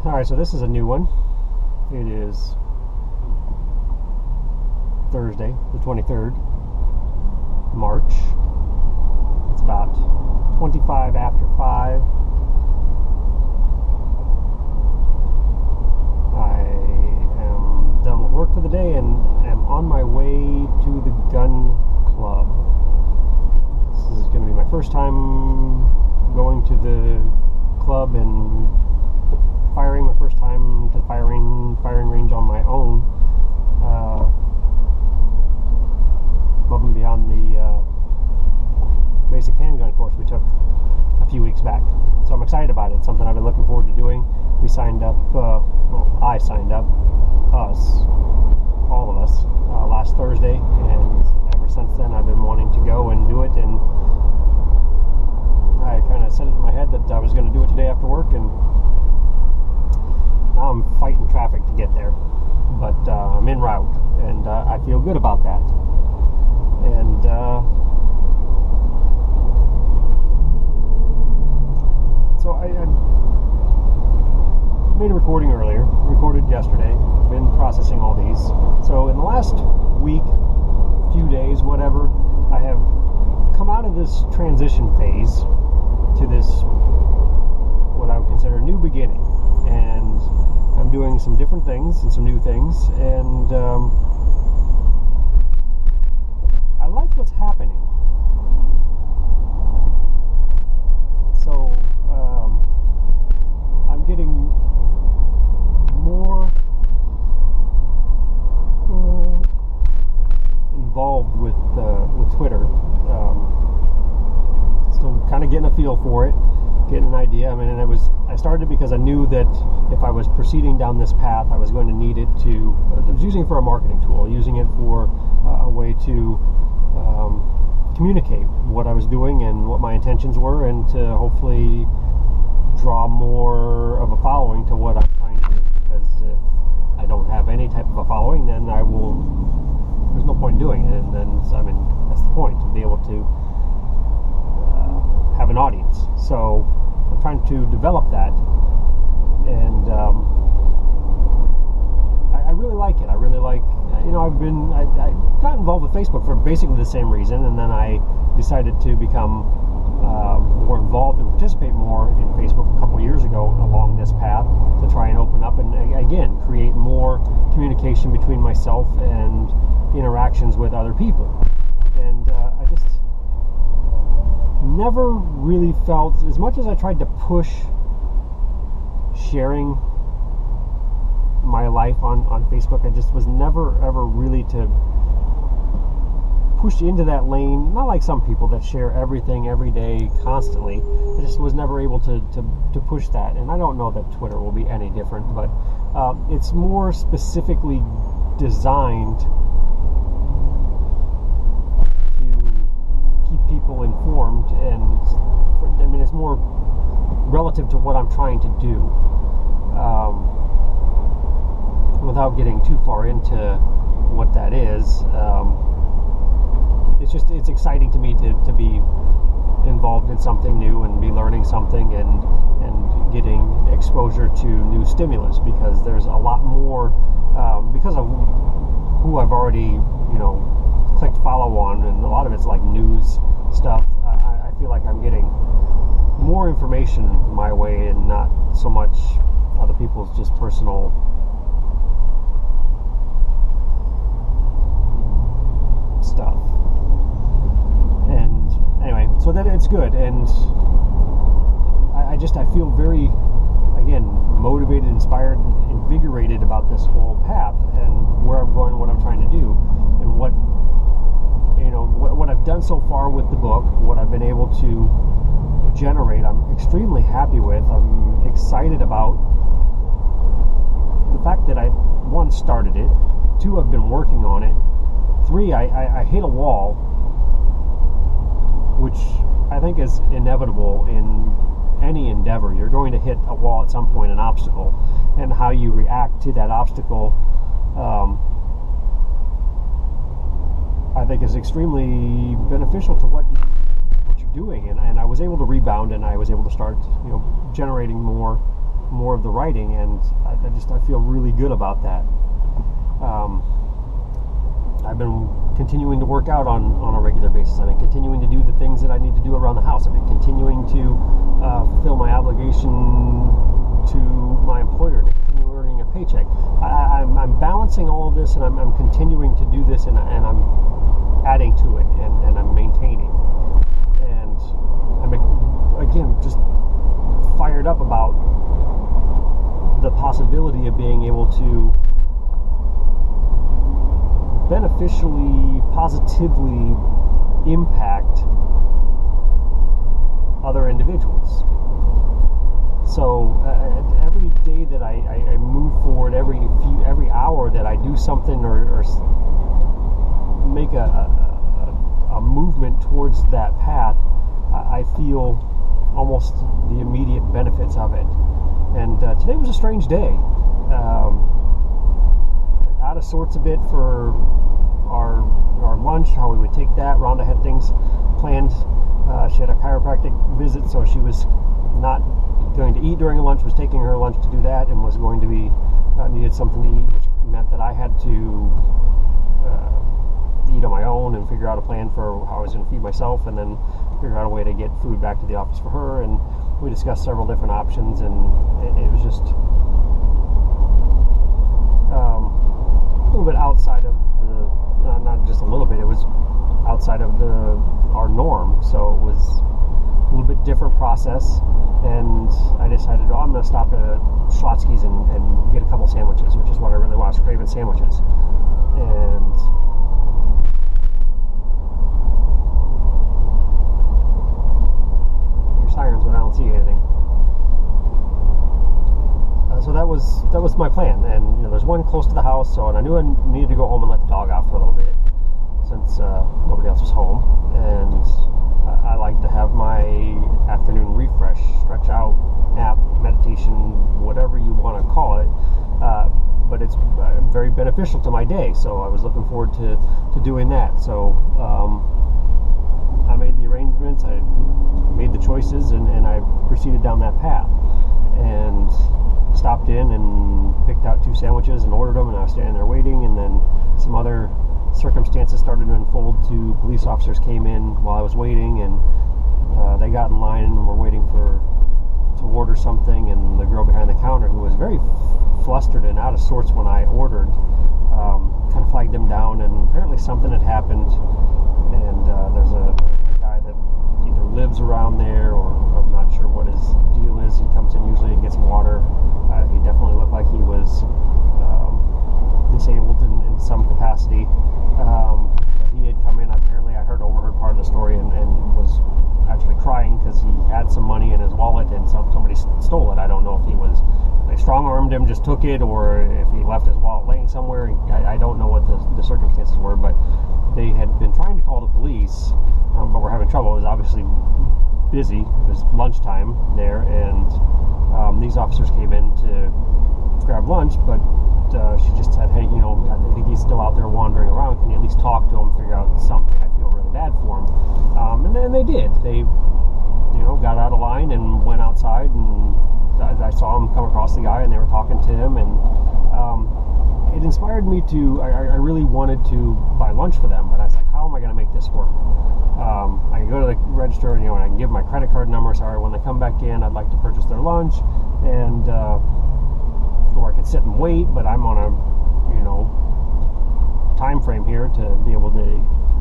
Alright, so this is a new one. It is Thursday, the 23rd, March. It's about 25 after 5. I am done with work for the day and am on my way to the gun club. This is going to be my first time going to the club and firing, my first time to firing range on my own, above and beyond the basic handgun course we took a few weeks back. So I'm excited about it. It's something I've been looking forward to doing. We signed up, I signed up, all of us, last Thursday, and ever since then I've been wanting to go and do it, and I kind of set it in my head that I was going to do it today after work, and now I'm fighting traffic to get there, but I'm en route, and I feel good about that. And so I made a recording earlier, recorded yesterday, been processing all these. So in the last week, few days, whatever, I have come out of this transition phase to this, what I would consider a new beginning. And I'm doing some different things and some new things, and I like what's happening. So I'm getting more involved with Twitter. So kind of getting a feel for it, getting an idea. I mean, and I started because I knew that if I was proceeding down this path, I was going to need it to. I was using it for a marketing tool, using it for a way to communicate what I was doing and what my intentions were, and to hopefully draw more of a following to what I'm trying to do. Because if I don't have any type of a following, then there's no point in doing it. And then, I mean, that's the point, to be able to have an audience. So I'm trying to develop that, and I really like it. I really like, I got involved with Facebook for basically the same reason, and then I decided to become more involved and participate more in Facebook a couple years ago along this path, to try and open up and again create more communication between myself and interactions with other people. And I just never really felt, as much as I tried to push sharing my life on Facebook, I just was never ever really to push into that lane. Not like some people that share everything every day constantly. I just was never able to push that, and I don't know that Twitter will be any different, but it's more specifically designed to keep people informed, and I mean, it's more relative to what I'm trying to do, without getting too far into what that is. It's exciting to me to be involved in something new and be learning something and getting exposure to new stimulus, because there's a lot more, because of who I've already clicked follow on, and a lot of it's like news stuff. I feel like I'm getting more information my way, and not so much other people's just personal stuff. And anyway, so that it's good, and I feel very, again, motivated, inspired, and invigorated about this whole path, and where I'm going, what I'm trying to do, and what I've done so far with the book, what I've been able to generate. I'm extremely happy with. I'm excited about the fact that I, 1, started it, 2, I've been working on it, 3, I hit a wall, which I think is inevitable in any endeavor. You're going to hit a wall at some point, an obstacle, and how you react to that obstacle, I think is extremely beneficial to what you're doing. And I was able to rebound, and I was able to start, generating more more of the writing, and I feel really good about that. I've been continuing to work out on a regular basis. I've been continuing to do the things that I need to do around the house. I've been continuing to fulfill my obligation to my employer to continue earning a paycheck. I'm balancing all of this, and I'm continuing to do this, and I'm adding to it, and I'm maintaining. And I'm, again, just fired up about the possibility of being able to beneficially, positively impact other individuals. So every day that I move forward, every hour that I do something or make a movement towards that path, I feel almost the immediate benefits of it. And today was a strange day. Out of sorts a bit for our lunch, how we would take that. Rhonda had things planned. She had a chiropractic visit, so she was not going to eat during lunch, was taking her lunch to do that, and was going to be needed something to eat, which meant that I had to eat on my own and figure out a plan for how I was going to feed myself, and then figure out a way to get food back to the office for her. And we discussed several different options, and it was just a little bit outside of the, not just a little bit, it was outside of our norm, so it was a little bit different process. And I decided, I'm going to stop at Schlotzsky's and get a couple sandwiches, which is what I really want. I was craving sandwiches. And your sirens, but I don't see anything. So that was my plan. And there's one close to the house, and I knew I needed to go home and let the dog out for a little bit, since nobody else was home. And I like to have my afternoon refresh, stretch out, nap, meditation, whatever you want to call it. But it's very beneficial to my day, so I was looking forward to doing that. So I made the arrangements, I made the choices, and I proceeded down that path. And stopped in and picked out 2 sandwiches and ordered them, and I was standing there waiting, and then some other circumstances started to unfold. 2 police officers came in while I was waiting, and they got in line and were waiting to order something, and the girl behind the counter, who was very flustered and out of sorts when I ordered, kind of flagged them down, and apparently something had happened. And there's a guy that either lives around there, or I'm not sure what his deal is. He comes in usually and gets water. He definitely looked like he was disabled in some capacity. But he had come in, apparently I overheard part of the story, and was actually crying because he had some money in his wallet and somebody stole it. I don't know if they strong-armed him, just took it, or if he left his wallet laying somewhere. I don't know what the circumstances were, but they had been trying to call the police, but were having trouble. It was obviously busy. It was lunchtime there, and these officers came in to grab lunch, but she just said, hey, I think he's still out there wandering around. Can you at least talk to him, figure out something? I feel really bad for him. And then they did. They, got out of line and went outside, and I saw him come across the guy, and they were talking to him, and it inspired me to, I really wanted to buy lunch for them, but I was like, how am I going to make this work? I can go to the register, and I can give my credit card number, so when they come back in, I'd like to purchase their lunch, and or I could sit and wait, but I'm on a time frame here to be able to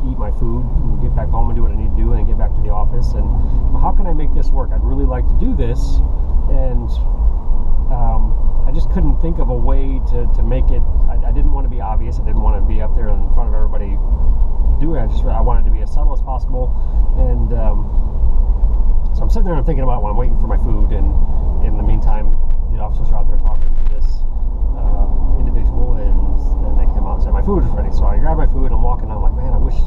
eat my food and get back home and do what I need to do, and then get back to the office. And how can I make this work? I'd really like to do this, and I just couldn't think of a way to make it. I didn't want to be obvious. I didn't want to be up there in front of everybody doing it. I wanted to be as subtle as possible. And so I'm sitting there and I'm thinking about when I'm waiting for my food, and in the meantime, the officers are out there talking to this individual, and then they came out and said my food is ready. So I grab my food and I'm walking out. I'm like, man, I wish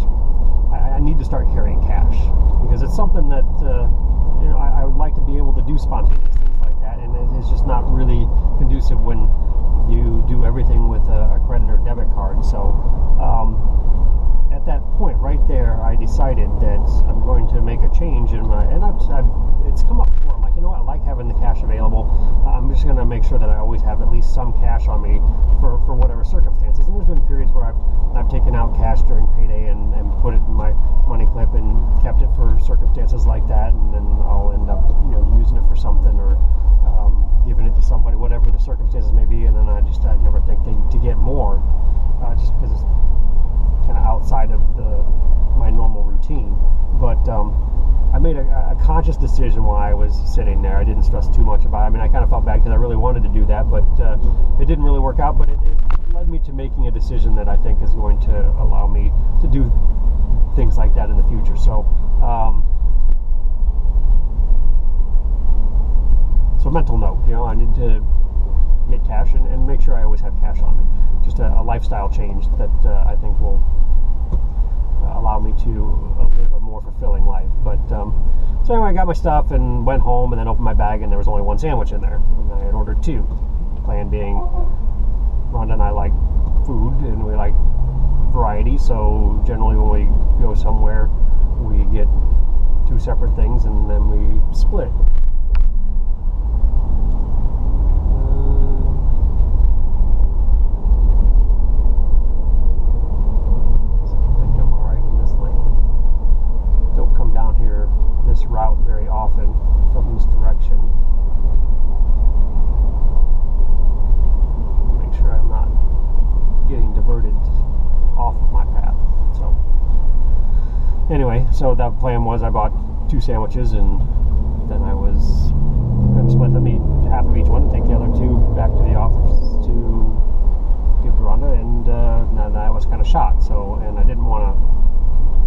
I need to start carrying cash, because it's something that I would like to be able to do spontaneous things like that, and it's just not really conducive when you do everything with a credit or debit card. So at that point right there, I decided that I'm going to make a change in my, and it's come up before. I'm like, I like having the cash available. I'm just going to make sure that I always have at least some cash on me for whatever circumstances. And there's been periods where I've taken out cash during payday and put it in my money clip and kept it for circumstances like that, and then I'll end up using it for something, or giving it to somebody, whatever the circumstances may be. And then I never think to get more, just because it's kind of outside of my normal routine. But I made a conscious decision while I was sitting there. I didn't stress too much about it. I mean, I kind of felt bad because I really wanted to do that, but it didn't really work out. But it led me to making a decision that I think is going to allow me to do things like that in the future. So mental note, I need to get cash and make sure I always have cash on me. Just a lifestyle change that I think will allow me to live a more fulfilling life. But so anyway, I got my stuff and went home, and then opened my bag, and there was only one sandwich in there, and I had ordered two. The plan being, Rhonda and I like food and we like variety, so generally when we go somewhere we get two separate things and then we split. Route very often from this direction. Make sure I'm not getting diverted off of my path. So anyway, so that plan was I bought two sandwiches, and then I was going to split them, eat half of each one, and take the other two back to the office to give to Rhonda, and then I was kind of shot. So, and I didn't want to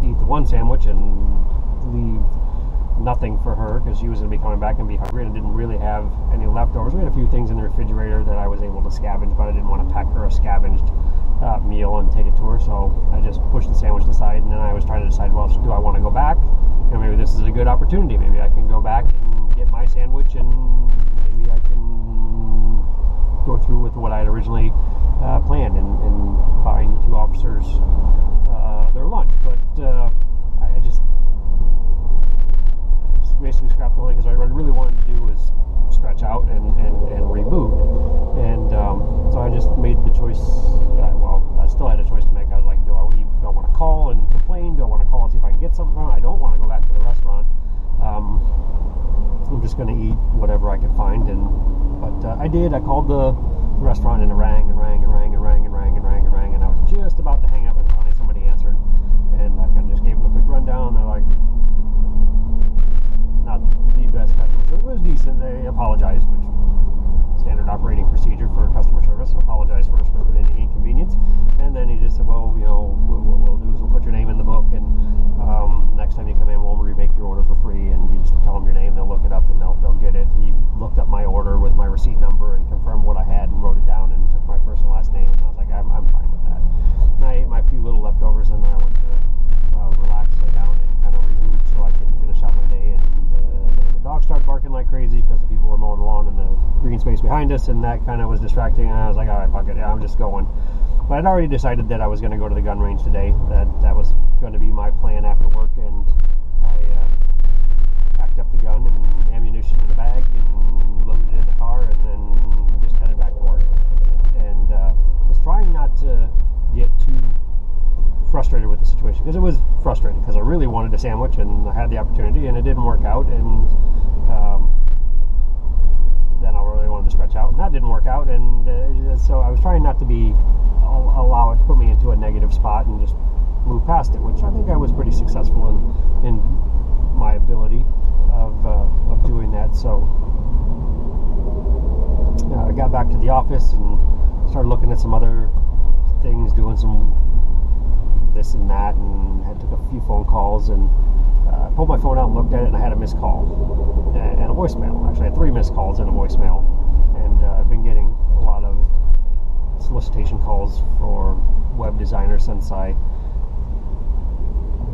eat the one sandwich and leave nothing for her, because she was going to be coming back and be hungry, and didn't really have any leftovers. We had a few things in the refrigerator that I was able to scavenge, but I didn't want to pack her a scavenged meal and take it to her, so I just pushed the sandwich aside. And then I was trying to decide, well, do I want to go back? Maybe this is a good opportunity. Maybe I can go back and get my sandwich, and maybe I can go through with what I had originally planned and buying the two officers their lunch. But I just basically scrapped the whole thing, because what I really wanted to do was stretch out and reboot. And so I just made the choice. I still had a choice to make. I was like, do I want to call and complain? Do I want to call and see if I can get something from it? I don't want to go back to the restaurant. I'm just going to eat whatever I can find. But I did. I called the restaurant, and it rang and rang and rang and rang and rang and rang and rang, and I was just about to hang up, and finally somebody answered. And I kind of just gave them a quick rundown. They're like, not the best customer service. It was decent. They apologized, which standard operating procedure for customer service. Apologize first for any inconvenience, and then he just said, well, what we'll do is we'll put your name in the book, and next time you come in, we'll remake your order for free, and you just tell them your name, they'll look it up, and they'll get it. He looked up my order with my receipt number and confirmed what I had and wrote it down and took my first and last name, and I was like, I'm fine with that. And I ate my few little leftovers, and then I went to relax, lay down, and kind of reboot so I can finish out my day. And then the dogs started barking like crazy because the people were mowing the lawn in the green space behind us, and that kind of was distracting, and I was like, all right, fuck it, yeah, I'm just going. But I'd already decided that I was going to go to the gun range today, that was going to be my plan after work, and I packed up the gun and ammunition in a bag and loaded it in the car, and then just headed back to work. And was trying not to get too frustrated with the situation, because it was frustrating, because I really wanted a sandwich and I had the opportunity, and it didn't work out, and then I really wanted to stretch out, and that didn't work out, and so I was trying not to allow it to put me into a negative spot and just move past it, which I think I was pretty successful in my ability of doing that. So I got back to the office and started looking at some other things, doing some this and that, and I took a few phone calls, and I pulled my phone out and looked at it, and I had a missed call and a voicemail. Actually, I had 3 missed calls and a voicemail, and I've been getting a lot of solicitation calls for web designers since I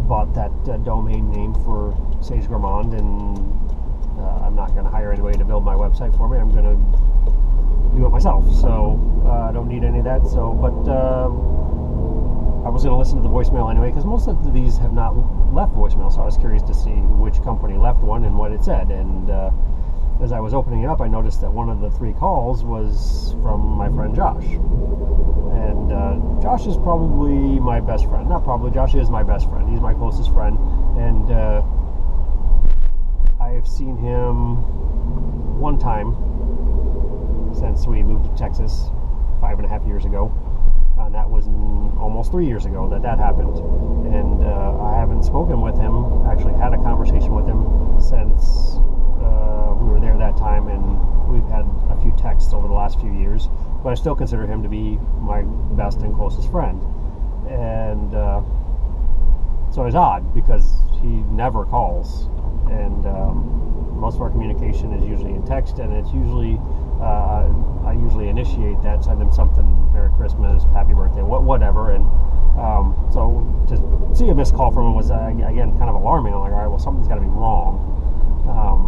bought that domain name for Sage Gourmand, and I'm not going to hire anybody to build my website for me. I'm going to do it myself, so I don't need any of that. So, but I was going to listen to the voicemail anyway, because most of these have not left voicemail, so I was curious to see which company left one and what it said. And as I was opening it up, I noticed that one of the 3 calls was from my friend Josh. And Josh is probably my best friend. Not probably, Josh is my best friend. He's my closest friend. And I have seen him one time since we moved to Texas 5.5 years ago. And that was almost 3 years ago that happened. And I haven't spoken with him, actually had a conversation with him since we were there that time, and we've had a few texts over the last few years, but I still consider him to be my best and closest friend. And so it's odd because he never calls, and most of our communication is usually in text, and it's usually I usually initiate that, send him something, Merry Christmas, Happy Birthday, whatever. And so to see a missed call from him was again kind of alarming. I'm like, all right, well, something's got to be wrong.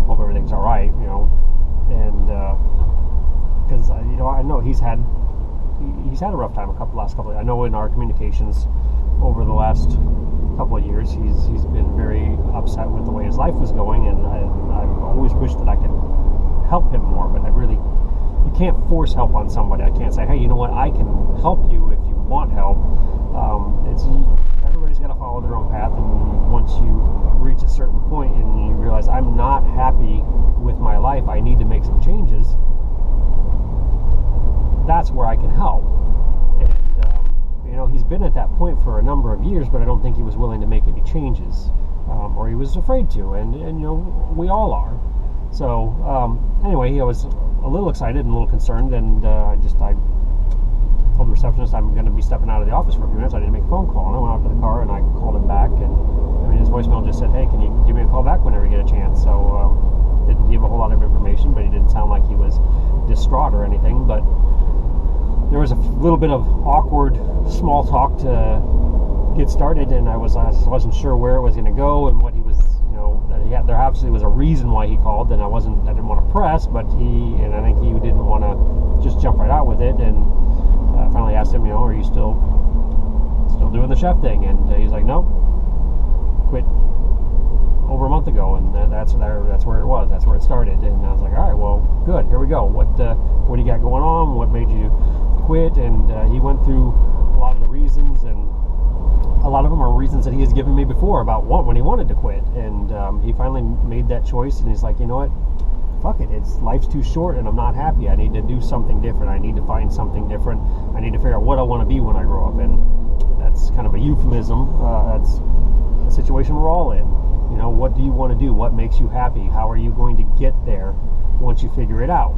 Hope everything's all right, and because I know he's had a rough time last couple. I know in our communications over the last couple of years, he's been very upset with the way his life was going, and I've always wished that I could help him more, but you can't force help on somebody. I can't say, hey, you know what, I can help you if you want help. Everybody's got to follow their own path, and once you reach a certain point and you realize I'm not happy with my life, I need to make some changes, that's where I can help. And he's been at that point for a number of years, but I don't think he was willing to make any changes, or he was afraid to, and we all are. So anyway, I was a little excited and a little concerned, and I told the receptionist I'm going to be stepping out of the office for a few minutes. I didn't make a phone call, and I went out to the car and I called him back, and his voicemail just said, hey, can you give me a call back whenever you get a chance? So didn't give a whole lot of information, but he didn't sound like he was distraught or anything. But there was a little bit of awkward small talk to get started, and I wasn't sure where it was going to go and what he was, there obviously was a reason why he called, and I didn't want to press, but I think he didn't want to just jump right out with it. And I finally asked him, are you still doing the chef thing? And he's like, no, quit over a month ago. And that's where it was. That's where it started. And I was like, all right, well, good. Here we go. What do you got going on? What made you quit? And he went through a lot of the reasons, and a lot of them are reasons that he has given me before about when he wanted to quit. And he finally made that choice, and he's like, you know what? Fuck it. Life's too short, and I'm not happy. I need to do something different. I need to find something different. I need to figure out what I want to be when I grow up. And that's kind of a euphemism. That's a situation we're all in. What do you want to do? What makes you happy? How are you going to get there once you figure it out?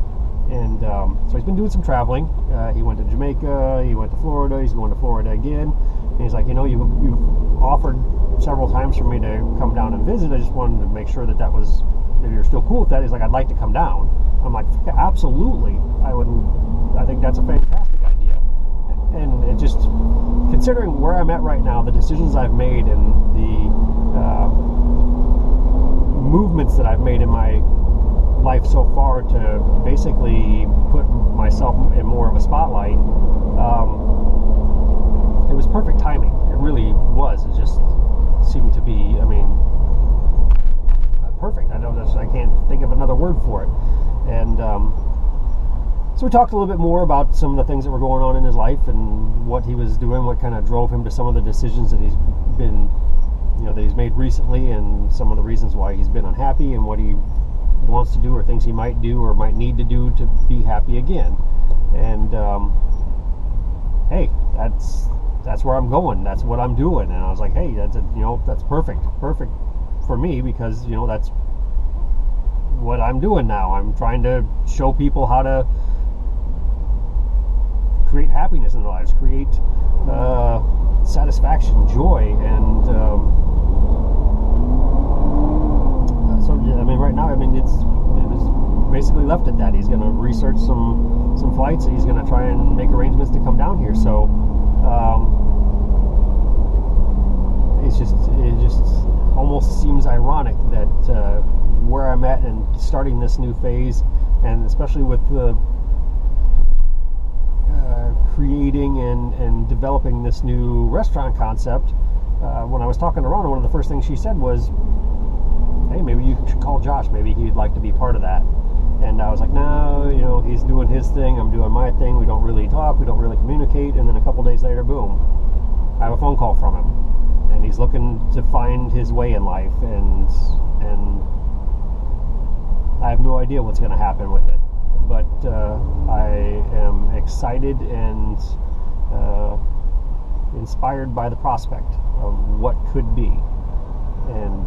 And so he's been doing some traveling. He went to Jamaica. He went to Florida. He's going to Florida again. And he's like, you've offered several times for me to come down and visit. I just wanted to make sure that was, maybe you're still cool with that. He's like, I'd like to come down. I'm like, yeah, absolutely. I think that's a fantastic idea. And it just, considering where I'm at right now, the decisions I've made, and the movements that I've made in my life so far to basically put myself in more of a spotlight, it was perfect timing. It really was. It just seemed to be, perfect. I can't think of another word for it. And so we talked a little bit more about some of the things that were going on in his life and what he was doing, what kind of drove him to some of the decisions that he's made recently, and some of the reasons why he's been unhappy, and what he wants to do or things he might do or might need to do to be happy again. And hey, that's where I'm going. That's what I'm doing. And I was like, hey, that's perfect for me, because that's what I'm doing now. I'm trying to show people how to create happiness in their lives, create satisfaction, joy, and so right now, it was basically left at that. He's going to research some flights. He's going to try and make arrangements to come down here. So it just almost seems ironic that where I'm at and starting this new phase, and especially with the creating and developing this new restaurant concept. When I was talking to Rona, one of the first things she said was, hey, maybe you should call Josh. Maybe he'd like to be part of that. And I was like, no, you know, he's doing his thing, I'm doing my thing. We don't really talk, we don't really communicate. And then a couple days later, boom, I have a phone call from him, and he's looking to find his way in life, and I have no idea what's going to happen with it. But I am excited and inspired by the prospect of what could be. And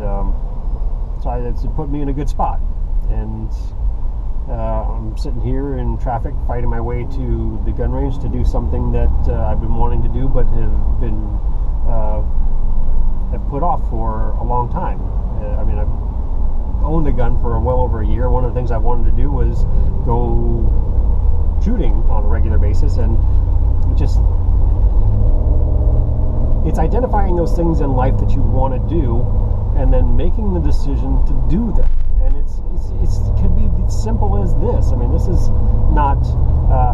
so it's put me in a good spot. And I'm sitting here in traffic, fighting my way to the gun range to do something that I've been wanting to do, but have put off for a long time. I mean, I've owned a gun for well over a year. One of the things I wanted to do was go shooting on a regular basis, and it's identifying those things in life that you want to do, and then making the decision to do them. And it could be as simple as this. I mean, this is not,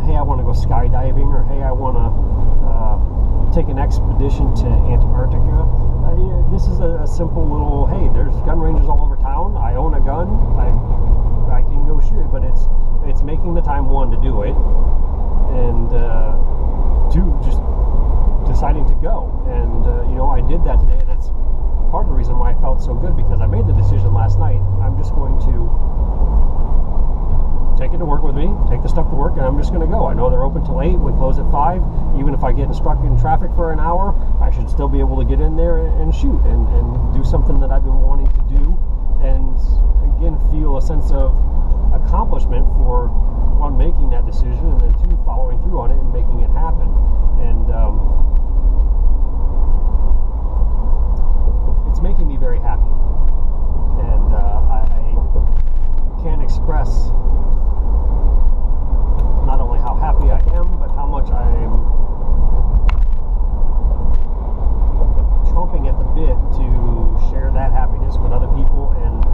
hey, I want to go skydiving, or hey, I want to take an expedition to Antarctica. This is a simple little, hey, there's gun ranges all over town. I own a gun. I can go shoot it. But it's making the time, one, to do it, and two, just deciding to go. And you know, I did that today, and that's part of the reason why I felt so good, because I made the decision last night. I'm just going to take it to work with me, take the stuff to work, and I'm just going to go. I know they're open till 8, we close at 5. Even if I get stuck in traffic for an hour, I should still be able to get in there and shoot and do something that I've been wanting to do, and again, feel a sense of accomplishment for, one, making that decision, and then two, following through on it and making it happen. And it's making me very happy, and I can't express not only how happy I am, but how much I'm chomping at the bit to share that happiness with other people, and